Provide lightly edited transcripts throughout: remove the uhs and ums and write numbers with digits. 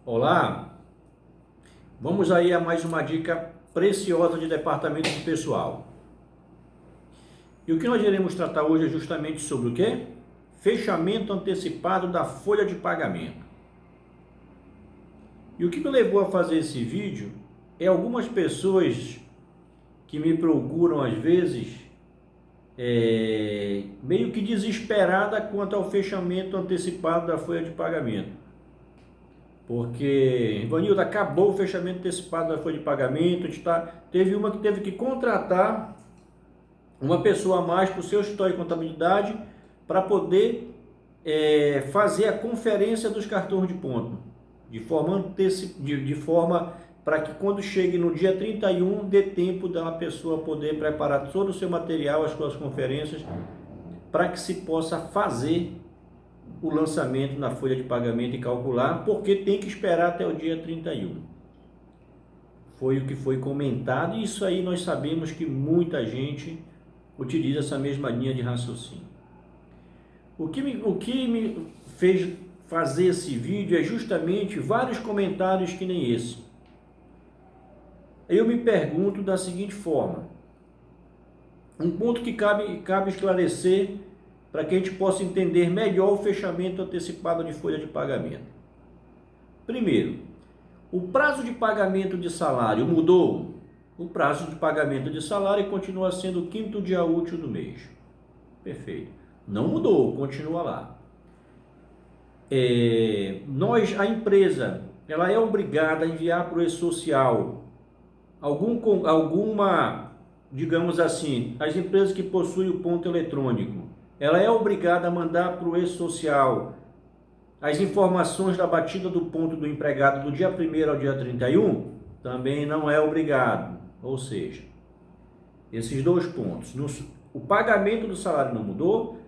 Olá, vamos aí a mais uma dica preciosa de departamento de pessoal. E o que nós iremos tratar hoje é justamente sobre o quê? Fechamento antecipado da folha de pagamento. E o que me levou a fazer esse vídeo é algumas pessoas que me procuram às vezes meio que desesperada quanto ao fechamento antecipado da folha de pagamento. Porque, Ivanildo, acabou o fechamento antecipado da folha de pagamento, teve uma que teve que contratar uma pessoa a mais para o seu escritório de contabilidade para poder fazer a conferência dos cartões de ponto, de forma para que quando chegue no dia 31 dê tempo da pessoa poder preparar todo o seu material, as suas conferências, para que se possa fazer o lançamento na folha de pagamento e calcular, porque tem que esperar até o dia 31. Foi o que foi comentado, e isso aí nós sabemos que muita gente utiliza essa mesma linha de raciocínio. O que me fez fazer esse vídeo é justamente vários comentários que nem esse. Eu me pergunto da seguinte forma, um ponto que cabe esclarecer para que a gente possa entender melhor o fechamento antecipado de folha de pagamento. Primeiro, o prazo de pagamento de salário mudou? O prazo de pagamento de salário continua sendo o 5º dia útil do mês. Perfeito. Não mudou, continua lá. A empresa, ela é obrigada a enviar para o e-social alguma, digamos assim, as empresas que possuem o ponto eletrônico, ela é obrigada a mandar para o e-social as informações da batida do ponto do empregado do dia 1º ao dia 31? Também não é obrigado. Ou seja, esses dois pontos. O pagamento do salário não mudou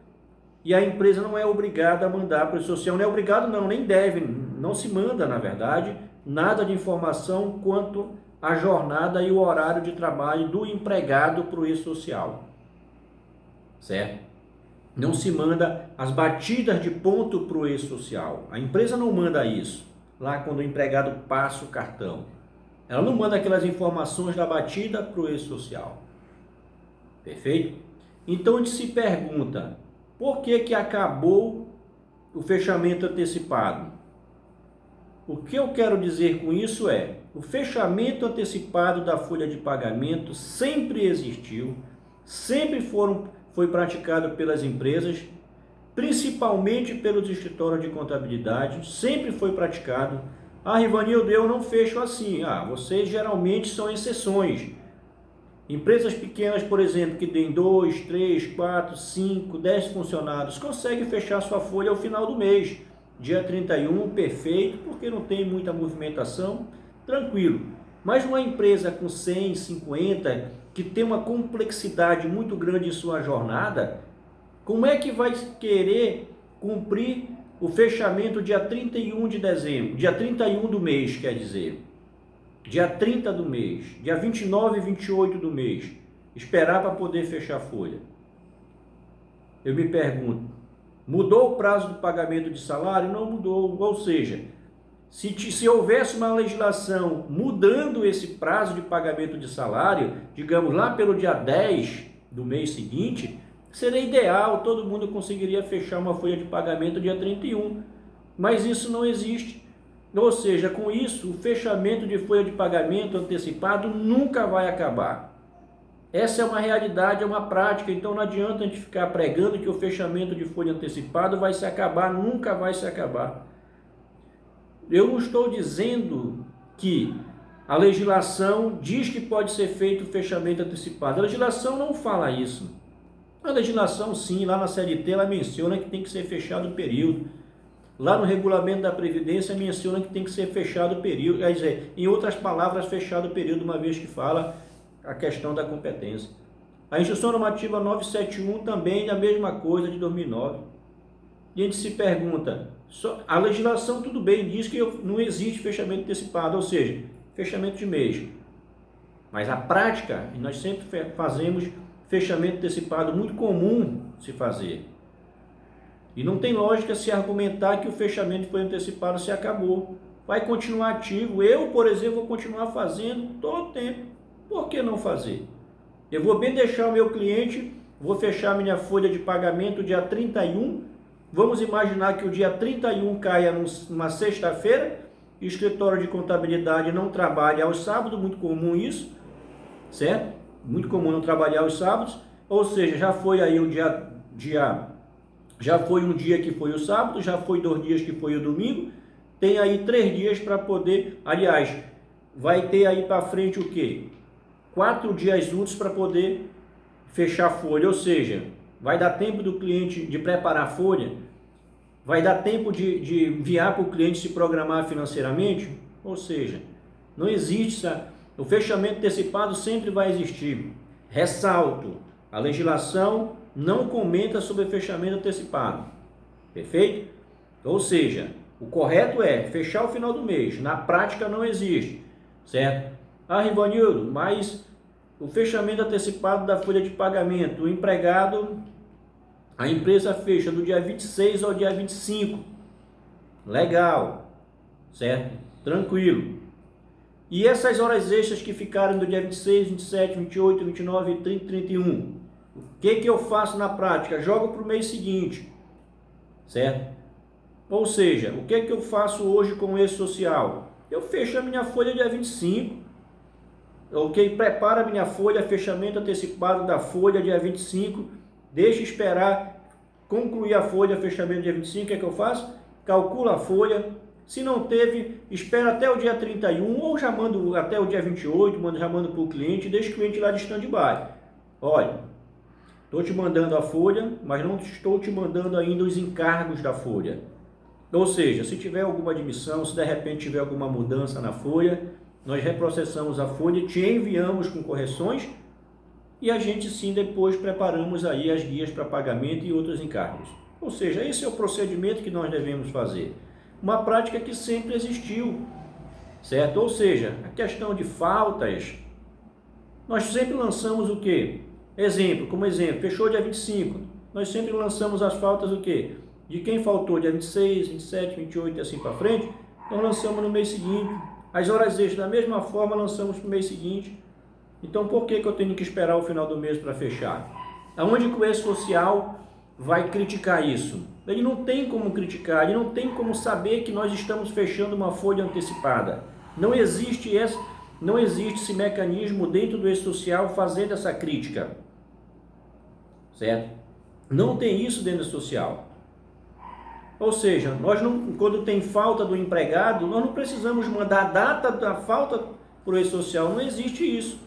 e a empresa não é obrigada a mandar para o e-social. Não é obrigado não, nem deve, não se manda, na verdade, nada de informação quanto à jornada e o horário de trabalho do empregado para o e-social. Certo? Não se manda as batidas de ponto para o e-social. A empresa não manda isso lá quando o empregado passa o cartão. Ela não manda aquelas informações da batida para o e-social. Perfeito? Então a gente se pergunta, por que acabou o fechamento antecipado? O que eu quero dizer com isso é, o fechamento antecipado da folha de pagamento sempre existiu, sempre foi praticado pelas empresas, principalmente pelos escritórios de contabilidade, sempre foi praticado. Ivanildo, eu não fecho assim. Vocês geralmente são exceções. Empresas pequenas, por exemplo, que têm 2, 3, 4, 5, 10 funcionários, conseguem fechar sua folha ao final do mês. Dia 31, perfeito, porque não tem muita movimentação, tranquilo. Mas uma empresa com 100, 50, que tem uma complexidade muito grande em sua jornada, como é que vai querer cumprir o fechamento dia 31 de dezembro, dia 31 do mês, quer dizer, dia 30 do mês, dia 29 e 28 do mês, esperar para poder fechar a folha? Eu me pergunto, mudou o prazo do pagamento de salário? Não mudou, ou seja, se houvesse uma legislação mudando esse prazo de pagamento de salário, digamos lá pelo dia 10 do mês seguinte, seria ideal, todo mundo conseguiria fechar uma folha de pagamento dia 31, mas isso não existe. Ou seja, com isso, o fechamento de folha de pagamento antecipado nunca vai acabar. Essa é uma realidade, é uma prática, então não adianta a gente ficar pregando que o fechamento de folha antecipado vai se acabar, nunca vai se acabar. Eu não estou dizendo que a legislação diz que pode ser feito o fechamento antecipado. A legislação não fala isso. A legislação, sim, lá na CLT, ela menciona que tem que ser fechado o período. Lá no regulamento da Previdência menciona que tem que ser fechado o período. Quer dizer, em outras palavras, fechado o período, uma vez que fala a questão da competência. A Instrução Normativa 971 também é a mesma coisa, de 2009. E a gente se pergunta, a legislação tudo bem, diz que não existe fechamento antecipado, ou seja, fechamento de mês. Mas a prática, nós sempre fazemos fechamento antecipado, muito comum se fazer. E não tem lógica se argumentar que o fechamento foi antecipado, se acabou. vai continuar ativo. Eu, por exemplo, vou continuar fazendo todo o tempo. Por que não fazer? Eu vou bem deixar o meu cliente, vou fechar minha folha de pagamento dia 31. Vamos imaginar que o dia 31 caia numa sexta-feira. Escritório de contabilidade não trabalha aos sábados, muito comum isso, certo? Muito comum não trabalhar aos sábados, ou seja, já foi aí o já foi um dia que foi o sábado, já foi 2 dias que foi o domingo, tem aí 3 dias para poder, aliás, vai ter aí para frente o quê? 4 dias úteis para poder fechar a folha, ou seja, vai dar tempo do cliente de preparar a folha, vai dar tempo de enviar para o cliente se programar financeiramente, ou seja, não existe, o fechamento antecipado sempre vai existir. Ressalto, a legislação não comenta sobre fechamento antecipado, perfeito? Ou seja, o correto é fechar o final do mês, na prática não existe, certo? Ah, Rivanildo, mas o fechamento antecipado da folha de pagamento, o empregado, a empresa fecha do dia 26 ao dia 25, legal, certo? Tranquilo. E essas horas extras que ficaram do dia 26, 27, 28, 29, 30, 31, o que eu faço na prática? Jogo para o mês seguinte, certo? Ou seja, o que eu faço hoje com esse social? Eu fecho a minha folha dia 25, ok? Prepara a minha folha, fechamento antecipado da folha dia 25, deixa esperar concluir a folha, fechamento dia 25, o que eu faço? Calcula a folha, se não teve, espera até o dia 31, ou já mando até o dia 28, já mando para o cliente, deixa o cliente lá de stand-by. Olha, estou te mandando a folha, mas não estou te mandando ainda os encargos da folha. Ou seja, se tiver alguma admissão, se de repente tiver alguma mudança na folha, nós reprocessamos a folha, te enviamos com correções e a gente sim depois preparamos aí as guias para pagamento e outros encargos. Ou seja, esse é o procedimento que nós devemos fazer. Uma prática que sempre existiu, certo? Ou seja, a questão de faltas, nós sempre lançamos o quê? Como exemplo, fechou dia 25, nós sempre lançamos as faltas o quê? De quem faltou dia 26, 27, 28 e assim para frente, nós lançamos no mês seguinte. As horas extras, da mesma forma, lançamos para o mês seguinte. Então, por que eu tenho que esperar o final do mês para fechar? Aonde que o E-Social vai criticar isso? Ele não tem como criticar, ele não tem como saber que nós estamos fechando uma folha antecipada. Não existe esse mecanismo dentro do E-Social fazendo essa crítica, certo? Não tem isso dentro do social. Ou seja, quando tem falta do empregado, nós não precisamos mandar a data da falta para o E-Social, não existe isso.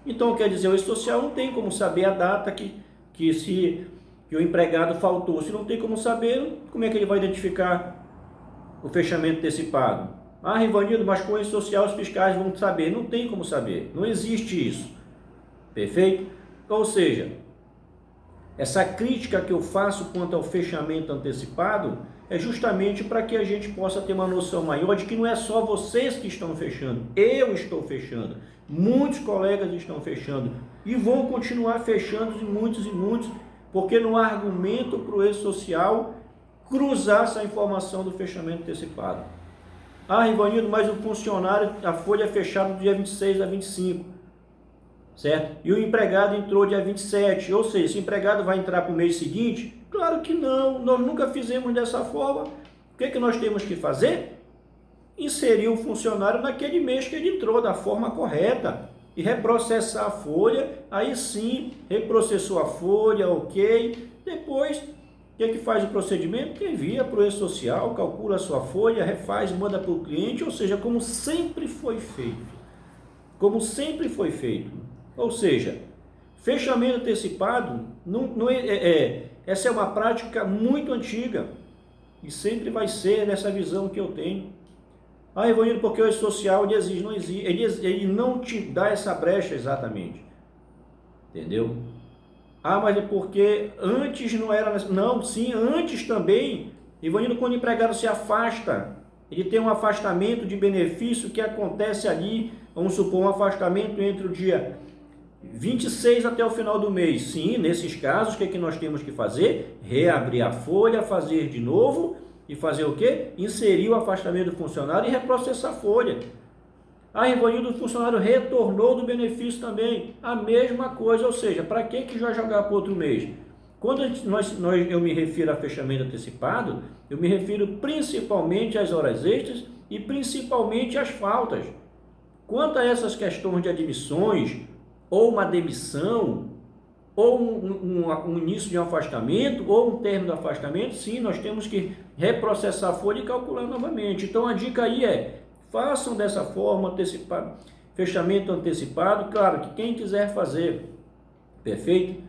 Então, quer dizer, o E-Social não tem como saber a data que o empregado faltou. Se não tem como saber, como é que ele vai identificar o fechamento antecipado? Ah, Rivanildo, mas com o E-Social os fiscais vão saber. Não tem como saber, não existe isso. Perfeito? Ou seja, essa crítica que eu faço quanto ao fechamento antecipado é justamente para que a gente possa ter uma noção maior de que não é só vocês que estão fechando, eu estou fechando, muitos colegas estão fechando e vão continuar fechando e muitos, porque não há argumento para o E-Social cruzar essa informação do fechamento antecipado. Ah, Rivanildo, mas o funcionário, a folha é fechada do dia 26 a 25. Certo? E o empregado entrou dia 27, ou seja, se o empregado vai entrar para o mês seguinte? Claro que não, nós nunca fizemos dessa forma. O que nós temos que fazer? Inserir o funcionário naquele mês que ele entrou da forma correta e reprocessar a folha, aí sim, reprocessou a folha, ok, depois, o que faz o procedimento? Envia para o E-Social, calcula a sua folha, refaz, manda para o cliente, ou seja, como sempre foi feito. Como sempre foi feito. Ou seja, fechamento antecipado, essa é uma prática muito antiga e sempre vai ser nessa visão que eu tenho. Ah, Ivanildo, porque o E-Social ele exige, não exige, ele não te dá essa brecha exatamente, entendeu? Ah, mas é porque antes não era, não, sim, antes também, Ivanildo, quando o empregado se afasta, ele tem um afastamento de benefício que acontece ali, vamos supor, um afastamento entre o dia 26 até o final do mês. Sim, nesses casos, o que nós temos que fazer? Reabrir a folha, fazer de novo e fazer o quê? Inserir o afastamento do funcionário e reprocessar a folha. A Ivanildo, do funcionário retornou do benefício também, a mesma coisa, ou seja, para que já jogar para outro mês? Quando eu me refiro a fechamento antecipado, eu me refiro principalmente às horas extras e principalmente às faltas. Quanto a essas questões de admissões, ou uma demissão, ou um início de um afastamento, ou um término do afastamento, sim, nós temos que reprocessar a folha e calcular novamente. Então a dica aí é, façam dessa forma, fechamento antecipado, claro que quem quiser fazer, perfeito?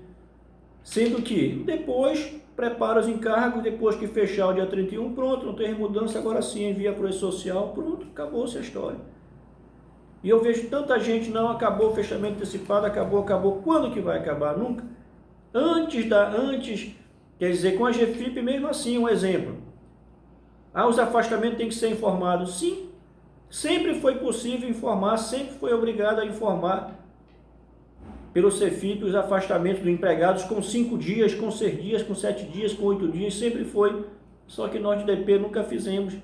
Sendo que depois prepara os encargos, depois que fechar o dia 31, pronto, não tem mudança, agora sim envia para o E-Social, pronto, acabou-se a história. E eu vejo tanta gente, não, acabou o fechamento antecipado, acabou. Quando que vai acabar? Nunca. Antes, quer dizer, com a GFIP mesmo assim, um exemplo. Os afastamentos têm que ser informados. Sim, sempre foi possível informar, sempre foi obrigado a informar pelo CEFIP os afastamentos dos empregados com 5 dias, com 6 dias, com 7 dias, com 8 dias, sempre foi. Só que nós de DP nunca fizemos.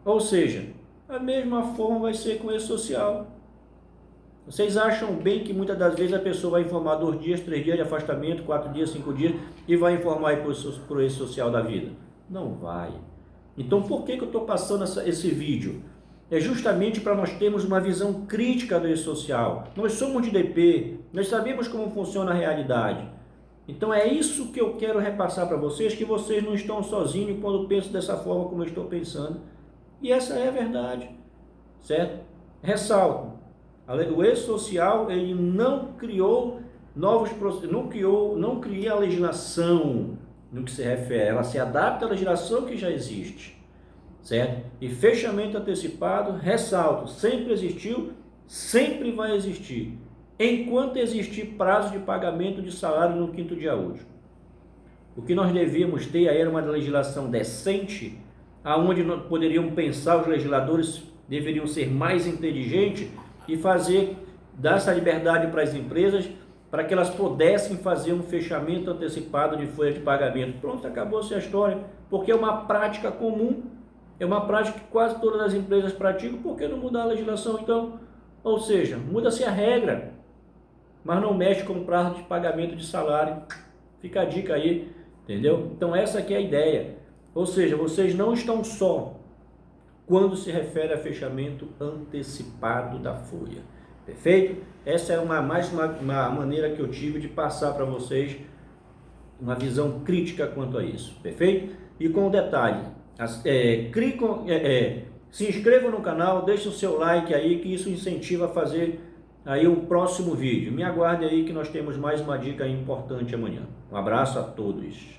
Ou seja, a mesma forma vai ser com o E-Social. Vocês acham bem que muitas das vezes a pessoa vai informar 2 dias, 3 dias de afastamento, 4 dias, 5 dias e vai informar para o E-Social da vida? Não vai. Então por que eu estou passando esse vídeo? É justamente para nós termos uma visão crítica do E-Social. Nós somos de DP, nós sabemos como funciona a realidade. Então é isso que eu quero repassar para vocês, que vocês não estão sozinhos quando pensam dessa forma como eu estou pensando. E essa é a verdade, certo? Ressalto, o E-Social ele não criou novos processos, não cria a legislação no que se refere, ela se adapta à legislação que já existe, certo? E fechamento antecipado, ressalto, sempre existiu, sempre vai existir, enquanto existir prazo de pagamento de salário no 5º dia útil. O que nós devíamos ter aí era uma legislação decente, aonde poderiam pensar, os legisladores deveriam ser mais inteligentes e dar essa liberdade para as empresas, para que elas pudessem fazer um fechamento antecipado de folha de pagamento. Pronto, acabou-se a história, porque é uma prática comum, é uma prática que quase todas as empresas praticam. Por que não mudar a legislação então? Ou seja, muda-se a regra, mas não mexe com o prazo de pagamento de salário. Fica a dica aí, entendeu? Então essa aqui é a ideia. Ou seja, vocês não estão só quando se refere a fechamento antecipado da folha. Perfeito? Essa é mais uma maneira que eu tive de passar para vocês uma visão crítica quanto a isso. Perfeito? E com um detalhe, se inscreva no canal, deixe o seu like aí, que isso incentiva a fazer aí um próximo vídeo. Me aguarde aí que nós temos mais uma dica importante amanhã. Um abraço a todos.